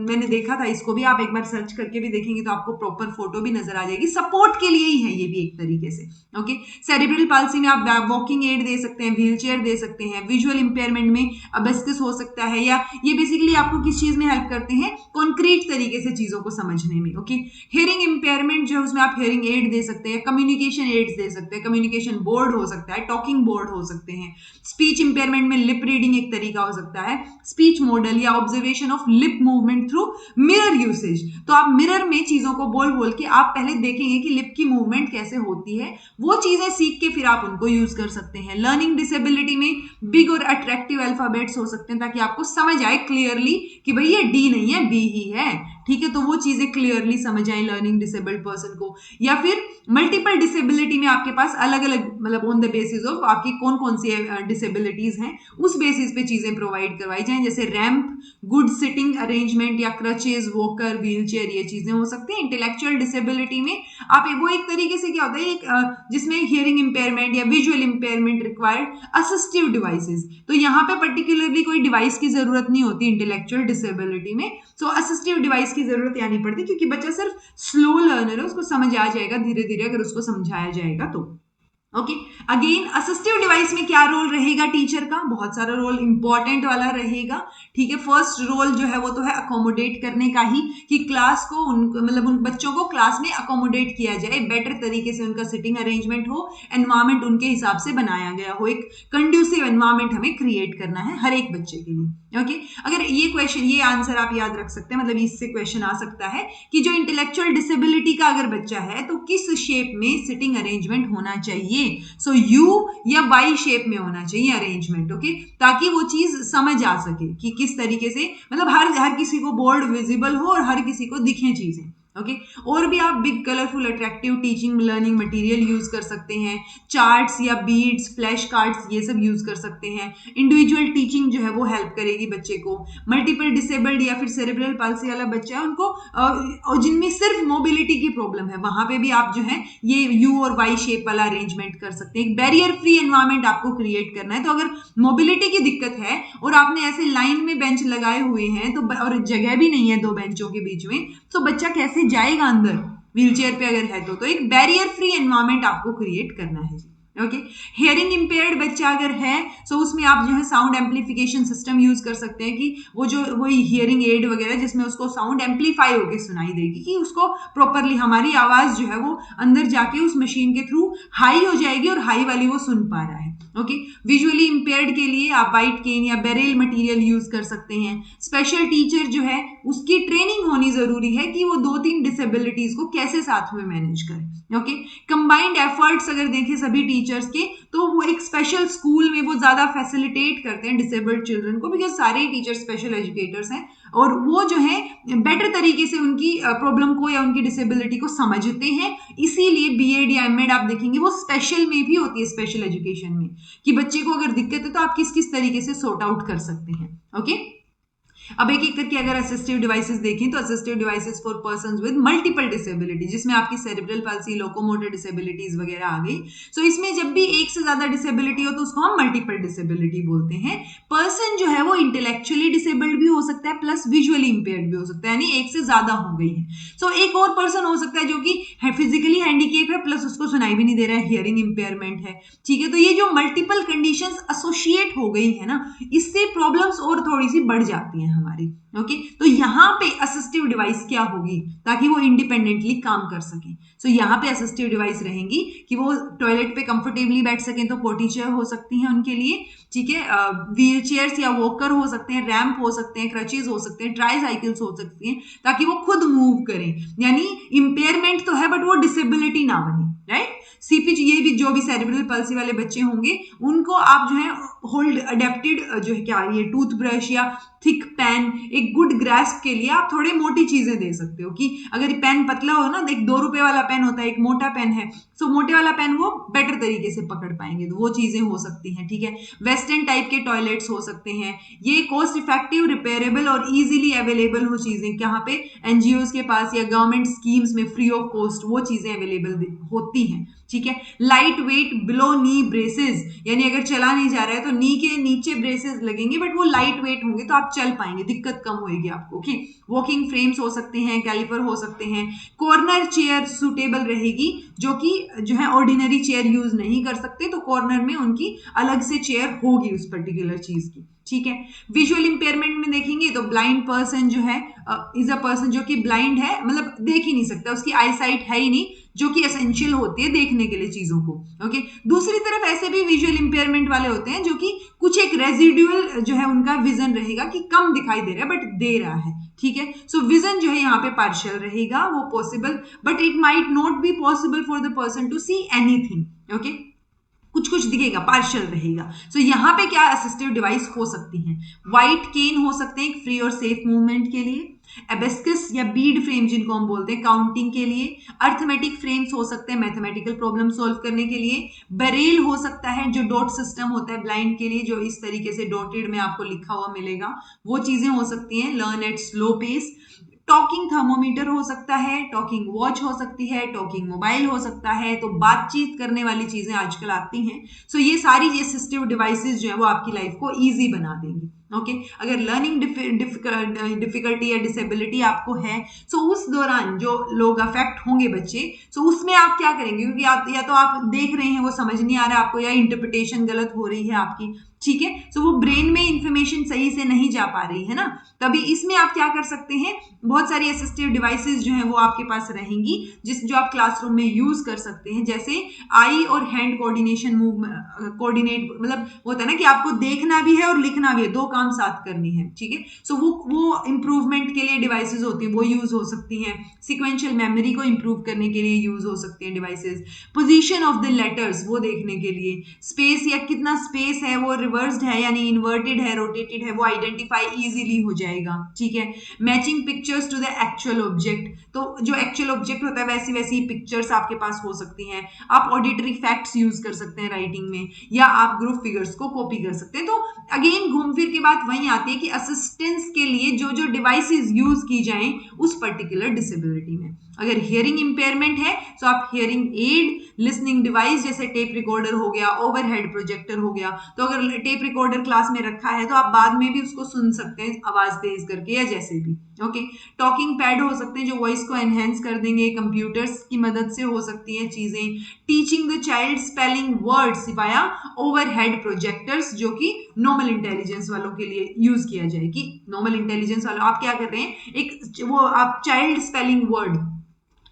मैंने देखा था, इसको भी आप एक बार सर्च करके भी देखेंगे तो आपको प्रॉपर फोटो भी नजर आ जाएगी। सपोर्ट के लिए ही है ये भी एक तरीके से। ओके, सेरिब्रल पाल्सी में आप वॉकिंग एड दे सकते हैं, व्हील चेयर दे सकते हैं। विजुअल इंपेयरमेंट में अबेस्कस हो सकता है, या ये बेसिकली आपको किस चीज में हेल्प करते हैं, कॉन्क्रीट तरीके से चीजों को समझने में। ओके, हियरिंग इंपेयरमेंट जो है उसमें आप हियरिंग एड दे सकते हैं, कम्युनिकेशन एड्स दे सकते हैं, कम्युनिकेशन बोर्ड हो सकता है, टॉकिंग बोर्ड हो सकते हैं। स्पीच इंपेयरमेंट में लिप रीडिंग एक तरीका हो सकता है, स्पीच मॉडल या observation of lip movement through mirror usage. तो आप मिरर में चीजों को बोल बोल के आप पहले देखेंगे कि लिप की मूवमेंट कैसे होती है, वो चीजें सीख के फिर आप उनको यूज कर सकते हैं। लर्निंग डिसेबिलिटी में बिग और अट्रैक्टिव अल्फाबेट्स हो सकते हैं ताकि आपको समझ आए क्लियरली कि भाई ये डी नहीं है, बी ही है। ठीक है, तो वो चीजें क्लियरली समझ आए लर्निंग डिसेबल्ड पर्सन को। या फिर मल्टीपल डिसेबिलिटी में आपके पास अलग अलग, मतलब ऑन द बेसिस ऑफ आपकी कौन कौन सी डिसेबिलिटीज हैं उस बेसिस पे चीजें प्रोवाइड करवाई जाएं, जैसे रैंप, गुड सिटिंग अरेंजमेंट या क्रचेज, वॉकर, व्हील चेयर, ये चीजें हो सकती हैं। इंटेलेक्चुअल डिसेबिलिटी में आप वो एक तरीके से क्या होता है, एक जिसमें हियरिंग इंपेयरमेंट या visual impairment required assistive devices, तो यहाँ पे पर्टिकुलरली कोई डिवाइस की जरूरत नहीं होती इंटेलेक्चुअल डिसेबिलिटी में। सो असिस्टिव डिवाइस की जरूरत यहाँ नहीं पड़ती क्योंकि बच्चा सिर्फ स्लो लर्नर है, उसको समझ आ जाएगा धीरे धीरे अगर उसको समझाया जाएगा तो। ओके, अगेन असिस्टिव डिवाइस में क्या रोल रहेगा टीचर का, बहुत सारा रोल इंपॉर्टेंट वाला रहेगा। ठीक है, फर्स्ट रोल जो है वो तो है अकोमोडेट करने का ही, कि क्लास को उनको, मतलब उन बच्चों को क्लास में अकोमोडेट किया जाए, बेटर तरीके से उनका सिटिंग अरेंजमेंट हो, एनवायरमेंट उनके हिसाब से बनाया गया हो, एक कंड्यूसिव एनवायरमेंट हमें क्रिएट करना है हर एक बच्चे के लिए। ओके, अगर ये क्वेश्चन, ये आंसर आप याद रख सकते हैं, मतलब इससे क्वेश्चन आ सकता है कि जो इंटेलेक्चुअल डिसेबिलिटी का अगर बच्चा है तो किस शेप में सिटिंग अरेंजमेंट होना चाहिए। सो यू या वाई शेप में होना चाहिए अरेंजमेंट। ओके, ताकि वो चीज समझ आ सके कि किस तरीके से, मतलब हर किसी को बोर्ड विजिबल हो और हर किसी को दिखें चीजें। ओके, और भी आप big colourful attractive teaching learning material use कर सकते हैं, चार्ट्स या बीड्स, फ्लैश कार्ड्स, ये सब यूज कर सकते हैं। इंडिविजुअल टीचिंग जो है वो हेल्प करेगी बच्चे को। मल्टीपल डिसेबल्ड या फिर सेरेब्रल पाल्सी वाला बच्चा है उनको, जिनमें सिर्फ मोबिलिटी की प्रॉब्लम है, वहां पे भी आप जो है ये यू और वाई शेप वाला अरेंजमेंट कर सकते हैं। एक बैरियर फ्री एनवायरमेंट आपको क्रिएट करना है। तो अगर मोबिलिटी की दिक्कत है और आपने ऐसे लाइन में बेंच लगाए हुए हैं तो, और जगह भी नहीं है दो बेंचों के बीच में, तो बच्चा कैसे जाएगा अंदर व्हीलचेयर पे अगर है तो एक बैरियर फ्री एनवायरमेंट आपको क्रिएट करना है जी। ओके। हियरिंग इम्पेयर्ड बच्चा अगर है तो उसमें आप जो है साउंड एम्पलीफिकेशन सिस्टम यूज कर सकते हैं कि वो जो वही हियरिंग एड वगैरह जिसमें उसको साउंड एम्पलीफाई होकर सुनाई देगी, कि उसको प्रॉपरली हमारी आवाज जो है वो अंदर जाके उस मशीन के थ्रू हाई हो जाएगी और हाई वाली वो सुन पा रहा है। ओके। विजुअली इंपेयर्ड के लिए आप वाइट केन या बेरेल मटेरियल यूज कर सकते हैं। स्पेशल टीचर जो है उसकी ट्रेनिंग होनी जरूरी है कि वो 2-3 डिसेबिलिटीज को कैसे साथ में मैनेज करें। ओके। कंबाइंड एफर्ट्स अगर देखें सभी टीचर्स के, तो वो एक स्पेशल स्कूल में वो ज्यादा फैसिलिटेट करते हैं डिसेबल्ड चिल्ड्रन को, बिकॉज सारे टीचर स्पेशल एजुकेटर्स हैं और वो जो है बेटर तरीके से उनकी प्रॉब्लम को या उनकी डिसेबिलिटी को समझते हैं। इसीलिए बीएड या एमएड आप देखेंगे वो स्पेशल में भी होती है, स्पेशल एजुकेशन में, कि बच्चे को अगर दिक्कत है तो आप किस किस तरीके से सॉर्ट आउट कर सकते हैं। ओके। अब एक एक करके अगर असिस्टिव डिवाइसेस देखें तो assistive devices for persons with multiple disability, जिसमें आपकी सेरेब्रल पाल्सी, लोकोमोटर डिसेबिलिटीज वगैरह आ गई। सो इसमें जब भी एक से ज्यादा डिसेबिलिटी हो तो उसको हम मल्टीपल डिसेबिलिटी बोलते हैं। पर्सन जो है वो इंटेलेक्चुअली डिसेबल्ड भी हो सकता है प्लस विजुअली इंपेयर्ड भी हो सकता है, यानी एक से ज्यादा हो गई है। सो एक और पर्सन हो सकता है जो कि फिजिकली हैंडीकेप है प्लस उसको सुनाई भी नहीं दे रहा है, हियरिंग इंपेयरमेंट है। ठीक है, तो ये जो मल्टीपल कंडीशंस एसोसिएट हो गई है ना, इससे प्रॉब्लम्स और थोड़ी सी बढ़ जाती हैं हमारी। ओके। तो यहां पे असिस्टिव डिवाइस क्या होगी ताकि वो इंडिपेंडेंटली काम कर सके। सो यहां पे असिस्टिव डिवाइस रहेंगी कि वो टॉयलेट पे कंफर्टेबली बैठ सकें, तो पोटी चेयर हो सकती है उनके लिए। ठीक है, व्हील चेयर्स या वॉकर हो सकते हैं, रैंप हो सकते हैं, क्रचेज हो सकते हैं, ट्राई साइकिल्स हो सकती हैं, ताकि वो खुद मूव करें। यानी इंपेयरमेंट तो है बट वो डिसेबिलिटी ना बने, राइट। सीपीच ये भी जो भी सेरेब्रल पल्सी वाले बच्चे होंगे उनको आप जो है होल्ड अडेप्टेड जो है क्या ये टूथब्रश या थिक पेन, एक गुड ग्रास्प के लिए आप थोड़े मोटी चीजें दे सकते हो, कि अगर पेन पतला हो ना, एक 2 रुपए वाला पेन होता है, एक मोटा पेन है, सो मोटे वाला पेन वो बेटर तरीके से पकड़ पाएंगे, तो वो चीजें हो सकती हैं। ठीक है, वेस्टर्न टाइप के टॉयलेट्स हो सकते हैं, ये कॉस्ट इफेक्टिव, रिपेयरेबल और इजीली अवेलेबल हो चीजें, कहाँ पे एनजीओ के पास या गवर्नमेंट स्कीम्स में फ्री ऑफ कॉस्ट वो चीजें अवेलेबल होती हैं। ठीक है, लाइट वेट बिलो नी ब्रेसेस, यानी अगर चला नहीं जा रहा है तो नी के नीचे ब्रेसेस लगेंगे बट वो लाइट वेट होंगे तो आप चल पाएंगे, दिक्कत कम होगी आपको। ओके, वॉकिंग फ्रेम्स हो सकते हैं, कैलिपर हो सकते हैं, कॉर्नर चेयर सुटेबल रहेगी, जो कि जो है ऑर्डिनरी चेयर यूज नहीं कर सकते, तो कॉर्नर में उनकी अलग से चेयर होगी उस पर्टिकुलर चीज की। ठीक है, विजुअल इंपेयरमेंट में देखेंगे तो ब्लाइंड पर्सन जो है इज अ पर्सन जो कि ब्लाइंड है, मतलब देख ही नहीं सकता, उसकी आई साइट है ही नहीं, जो कि एसेंशियल होती है देखने के लिए चीजों को। ओके, दूसरी तरफ ऐसे भी विजुअल इंपेयरमेंट वाले होते हैं जो कि कुछ एक रेजिडुअल जो है उनका विजन रहेगा कि कम दिखाई दे रहा है बट दे रहा है। ठीक है, सो विजन जो है यहाँ पे पार्शियल रहेगा, वो possible but it might not be possible for the person to see anything. Okay, कुछ कुछ दिखेगा, पार्शियल रहेगा। सो यहाँ पे क्या असिस्टिव डिवाइस हो सकती हैं, व्हाइट केन हो सकते हैं फ्री और सेफ मूवमेंट के लिए, एबेस्कस या बीड फ्रेम जिनको हम बोलते हैं काउंटिंग के लिए, अर्थमेटिक फ्रेम्स हो सकते हैं मैथमेटिकल प्रॉब्लम सॉल्व करने के लिए, बेरेल हो सकता है जो डॉट सिस्टम होता है ब्लाइंड के लिए, जो इस तरीके से डॉटेड में आपको लिखा हुआ मिलेगा, वो चीजें हो सकती हैं, learn at slow pace, talking thermometer हो सकता है, टॉकिंग वॉच हो सकती है, टॉकिंग मोबाइल हो सकता है, तो बातचीत करने वाली चीजें आजकल आती हैं। सो ये सारी असिस्टिव डिवाइसेस जो है वो आपकी लाइफ को इजी बना देंगी। ओके, अगर लर्निंग डिफिकल्टी या डिसेबिलिटी आपको है, सो उस दौरान जो लोग अफेक्ट होंगे बच्चे, सो उसमें आप क्या करेंगे, क्योंकि आप या तो आप देख रहे हैं वो समझ नहीं आ रहा है आपको, या इंटरप्रिटेशन गलत हो रही है आपकी। ठीक है, सो वो ब्रेन में इंफॉर्मेशन सही से नहीं जा पा रही है ना, तभी इसमें आप क्या कर सकते हैं, बहुत सारी असिस्टिव डिवाइसेस जो हैं वो आपके पास रहेंगी जो आप क्लासरूम में यूज कर सकते हैं, जैसे आई और हैंड कोऑर्डिनेशन कोऑर्डिनेट, मतलब होता है ना कि आपको देखना भी है और लिखना भी है, दो काम साथ करनी है। ठीक है, सो वो इंप्रूवमेंट के लिए डिवाइसेस होती है, वो यूज हो सकती हैं, सिक्वेंशियल मेमोरी को इंप्रूव करने के लिए यूज हो सकते हैं devices, position of the letters वो देखने के लिए, स्पेस या कितना स्पेस है वो रिवर्स्ड है यानी इन्वर्टेड है, रोटेटेड है, वो आइडेंटिफाई इजीली हो जाएगा। ठीक है, matching pictures to the actual object, तो जो एक्चुअल ऑब्जेक्ट होता है वैसी वैसी पिक्चर्स आपके पास हो सकती हैं। आप ऑडिटरी फैक्ट्स यूज कर सकते हैं राइटिंग में, या आप ग्रुप फिगर्स को कॉपी कर सकते हैं। तो अगेन घूम फिर के बात वहीं आती है कि असिस्टेंस के लिए जो जो डिवाइसेस यूज की जाएं उस पर्टिकुलर डिसेबिलिटी में। अगर हियरिंग इंपेयरमेंट है तो आप हियरिंग एड, लिसनिंग डिवाइस जैसे टेप रिकॉर्डर हो गया, ओवरहेड प्रोजेक्टर हो गया, तो अगर टेप रिकॉर्डर क्लास में रखा है तो आप बाद में भी उसको सुन सकते हैं आवाज तेज करके या जैसे भी। ओके, टॉकिंग पैड हो सकते हैं जो वॉइस को एनहेंस कर देंगे, कंप्यूटर्स की मदद से हो सकती हैं चीजें। Teaching the child spelling words via overhead projectors, जो कि नॉर्मल इंटेलिजेंस वालों के लिए यूज किया जाए कि नॉर्मल इंटेलिजेंस वालों आप क्या कर रहे हैं, एक वो आप चाइल्ड स्पेलिंग वर्ड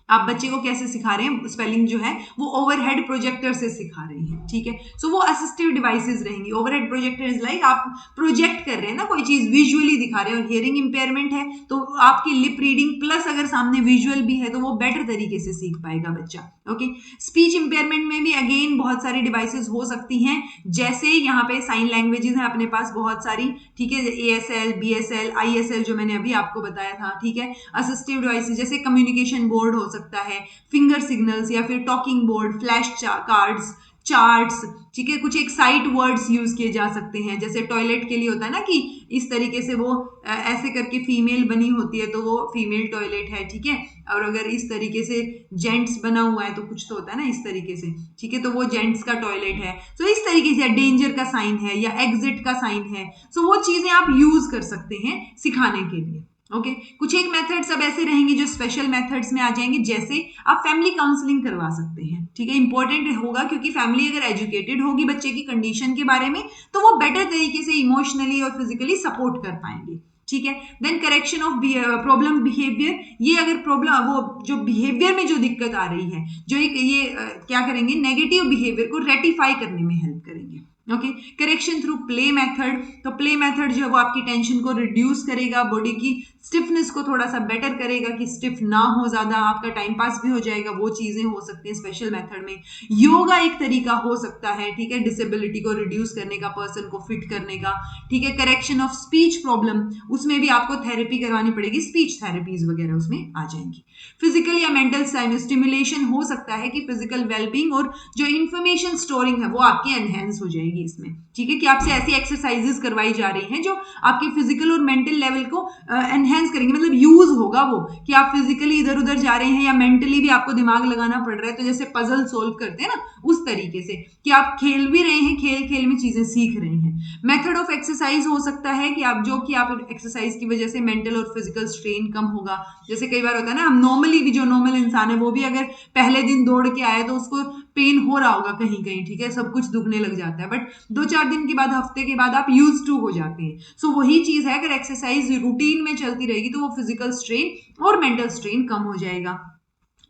आप बच्चे को कैसे सिखा रहे हैं, स्पेलिंग जो है वो ओवरहेड प्रोजेक्टर से सिखा रहे हैं, ठीक है। सो वो असिस्टिव डिवाइसेस रहेंगी। ओवरहेड प्रोजेक्टर इज लाइक आप प्रोजेक्ट कर रहे हैं ना, कोई चीज विजुअली दिखा रहे हैं। और हियरिंग इंपेयरमेंट है तो आपकी लिप रीडिंग प्लस अगर सामने विजुअल भी है तो वो बेटर तरीके से सीख पाएगा बच्चा। ओके, स्पीच इंपेयरमेंट में भी अगेन बहुत सारी डिवाइसेस हो सकती हैं, जैसे यहाँ पे साइन लैंग्वेजेस हैं अपने पास बहुत सारी, ठीक है, ASL, BSL, ISL जो मैंने अभी आपको बताया था, ठीक है। असिस्टिव डिवाइसेस जैसे कम्युनिकेशन बोर्ड हो सकता है, फिंगर सिग्नल्स या फिर talking board, flash cards, charts, ठीक है। कुछ एक साइट वर्ड्स यूज किए जा सकते हैं, जैसे टॉयलेट के लिए होता है ना कि इस तरीके से वो ऐसे करके फीमेल बनी होती है तो वो फीमेल टॉयलेट है, ठीक है। और अगर इस तरीके से जेंट्स बना हुआ है तो कुछ तो होता है ना इस तरीके से, ठीक है, तो वो जेंट्स का टॉयलेट है। तो इस तरीके से डेंजर का साइन है या एग्जिट का साइन है, सो वो चीजें आप यूज कर सकते हैं सिखाने के लिए। ओके, कुछ एक मेथड्स अब ऐसे रहेंगे जो स्पेशल मेथड्स में आ जाएंगे, जैसे आप फैमिली काउंसलिंग करवा सकते हैं, ठीक है। इंपॉर्टेंट होगा क्योंकि फैमिली अगर एजुकेटेड होगी बच्चे की कंडीशन के बारे में तो वो बेटर तरीके से इमोशनली और फिजिकली सपोर्ट कर पाएंगे, ठीक है। Then correction of problem behaviour, ये अगर प्रॉब्लम वो जो बिहेवियर में जो दिक्कत आ रही है, जो एक ये क्या करेंगे, नेगेटिव बिहेवियर को रेटिफाई करने में हेल्प करेंगे। Okay, correction through play method, तो प्ले मेथड जो है वो आपकी टेंशन को रिड्यूस करेगा, बॉडी की स्टिफनेस को थोड़ा सा बेटर करेगा कि स्टिफ ना हो ज्यादा, आपका टाइम पास भी हो जाएगा, वो चीजें हो सकती है स्पेशल मेथड में। योगा एक तरीका हो सकता है, ठीक है, डिसेबिलिटी को रिड्यूस करने का, पर्सन को फिट करने का, ठीक है। करेक्शन ऑफ स्पीच प्रॉब्लम, उसमें भी आपको थेरेपी करवानी पड़ेगी, स्पीच थेरेपीज वगैरह उसमें आ जाएंगी। फिजिकल या मेंटल स्टिमुलेशन हो सकता है कि फिजिकल वेलबींग और जो इंफॉर्मेशन स्टोरिंग है वो आपकी एनहेंस हो जाएगी इसमें, ठीक है, कि आपसे ऐसी एक्सरसाइजेस करवाई जा रही हैं जो आपके फिजिकल और मेंटल लेवल को एनहेंस करेंगे, मतलब यूज होगा वो कि आप फिजिकली इधर उधर जा रहे हैं या मेंटली भी आपको दिमाग लगाना पड़ रहा है, तो जैसे पजल सोल्व करते हैं ना उस तरीके से कि आप खेल भी रहे हैं, खेल खेल में चीजें सीख रहे हैं। मेथड ऑफ एक्सरसाइज हो सकता है कि आप एक्सरसाइज की वजह से मेंटल और फिजिकल स्ट्रेन कम होगा। जैसे कई बार होता है ना, हम नॉर्मली भी, जो नॉर्मल इंसान है वो भी अगर पहले दिन दौड़ के आए तो उसको पेन हो रहा होगा कहीं कहीं, ठीक है, सब कुछ दुखने लग जाता है, बट 2-4 दिन के बाद, हफ्ते के बाद आप यूज टू हो जाते हैं। सो वही चीज है, अगर एक्सरसाइज रूटीन में चलती रहेगी तो वो फिजिकल स्ट्रेन और मेंटल स्ट्रेन कम हो जाएगा।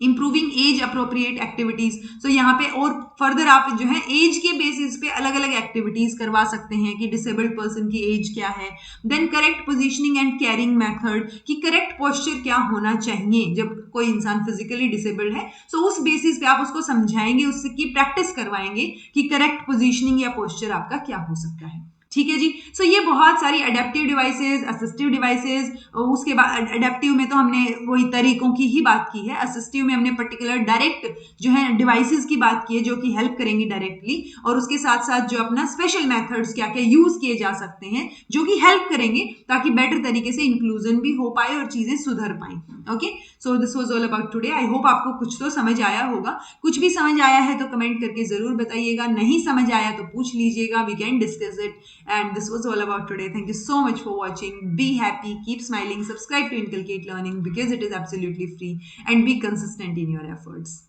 इंप्रूविंग एज अप्रोप्रिएट एक्टिविटीज, सो यहाँ पे और फर्दर आप जो है एज के बेसिस पे अलग अलग एक्टिविटीज करवा सकते हैं कि डिसेबल्ड पर्सन की एज क्या है। Then correct positioning and carrying method, कि करेक्ट पोस्चर क्या होना चाहिए जब कोई इंसान फिजिकली डिसेबल्ड है, सो उस बेसिस पे आप उसको समझाएंगे, उसकी प्रैक्टिस करवाएंगे कि करेक्ट पोजीशनिंग या पोस्चर आपका क्या हो सकता है, ठीक है जी। सो ये बहुत सारी अडेप्टिव डिवाइसेस, असिस्टिव डिवाइसेस, उसके बाद अडेप्टिव में तो हमने वही तरीकों की ही बात की है, असिस्टिव में हमने पर्टिकुलर डायरेक्ट जो है डिवाइसेस की बात की है जो कि हेल्प करेंगी डायरेक्टली, और उसके साथ साथ जो अपना स्पेशल मेथड्स क्या क्या यूज किए जा सकते हैं जो कि हेल्प करेंगे ताकि बेटर तरीके से इंक्लूजन भी हो पाए और चीजें सुधर पाए। Okay, so this was all about today. I hope आपको कुछ तो समझ आया होगा। कुछ भी समझ आया है तो कमेंट करके जरूर बताइएगा, नहीं समझ आया तो पूछ लीजिएगा, we can discuss it. And this was all about today. Thank you so much for watching. Be happy, keep smiling, subscribe to Inculcate Learning because it is absolutely free, and be consistent in your efforts.